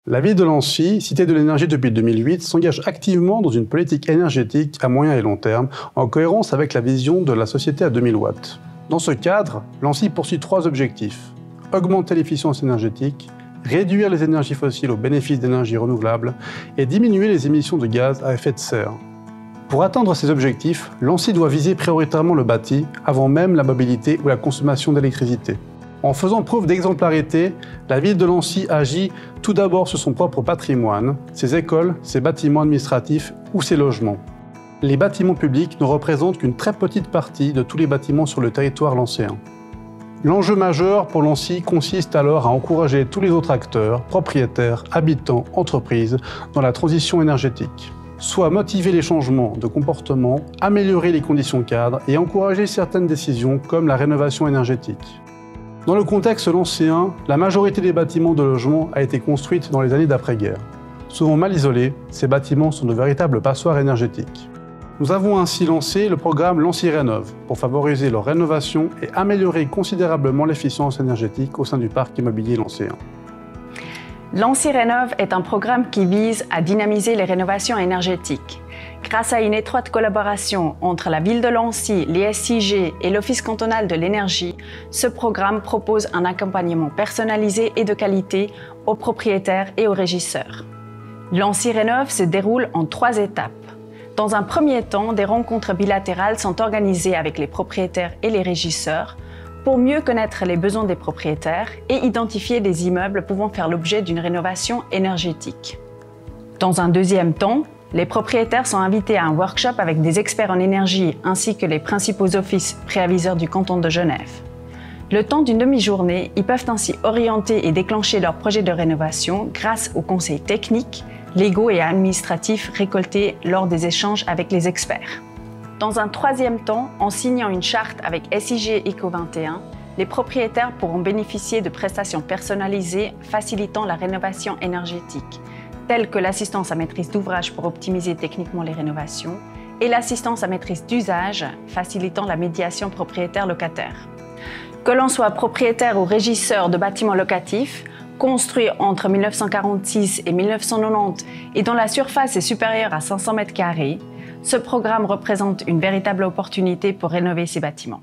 La ville de Lancy, cité de l'énergie depuis 2008, s'engage activement dans une politique énergétique à moyen et long terme, en cohérence avec la vision de la société à 2000 watts. Dans ce cadre, Lancy poursuit 3 objectifs. Augmenter l'efficience énergétique, réduire les énergies fossiles au bénéfice d'énergies renouvelables et diminuer les émissions de gaz à effet de serre. Pour atteindre ces objectifs, Lancy doit viser prioritairement le bâti, avant même la mobilité ou la consommation d'électricité. En faisant preuve d'exemplarité, la ville de Lancy agit tout d'abord sur son propre patrimoine, ses écoles, ses bâtiments administratifs ou ses logements. Les bâtiments publics ne représentent qu'une très petite partie de tous les bâtiments sur le territoire lancéen. L'enjeu majeur pour Lancy consiste alors à encourager tous les autres acteurs, propriétaires, habitants, entreprises, dans la transition énergétique. Soit motiver les changements de comportement, améliorer les conditions cadres et encourager certaines décisions comme la rénovation énergétique. Dans le contexte lancéen, la majorité des bâtiments de logement a été construite dans les années d'après-guerre. Souvent mal isolés, ces bâtiments sont de véritables passoires énergétiques. Nous avons ainsi lancé le programme Lancy Rénov pour favoriser leur rénovation et améliorer considérablement l'efficience énergétique au sein du parc immobilier lancéen. Lancy Rénov est un programme qui vise à dynamiser les rénovations énergétiques. Grâce à une étroite collaboration entre la ville de Lancy, les SIG et l'Office cantonal de l'énergie, ce programme propose un accompagnement personnalisé et de qualité aux propriétaires et aux régisseurs. Lancy Rénov se déroule en 3 étapes. Dans un premier temps, des rencontres bilatérales sont organisées avec les propriétaires et les régisseurs pour mieux connaître les besoins des propriétaires et identifier des immeubles pouvant faire l'objet d'une rénovation énergétique. Dans un deuxième temps, les propriétaires sont invités à un workshop avec des experts en énergie ainsi que les principaux offices préaviseurs du canton de Genève. Le temps d'une demi-journée, ils peuvent ainsi orienter et déclencher leur projet de rénovation grâce aux conseils techniques, légaux et administratifs récoltés lors des échanges avec les experts. Dans un troisième temps, en signant une charte avec SIG Eco 21, les propriétaires pourront bénéficier de prestations personnalisées facilitant la rénovation énergétique, telles que l'assistance à maîtrise d'ouvrage pour optimiser techniquement les rénovations et l'assistance à maîtrise d'usage facilitant la médiation propriétaire-locataire. Que l'on soit propriétaire ou régisseur de bâtiments locatifs, construits entre 1946 et 1990 et dont la surface est supérieure à 500 m², ce programme représente une véritable opportunité pour rénover ces bâtiments.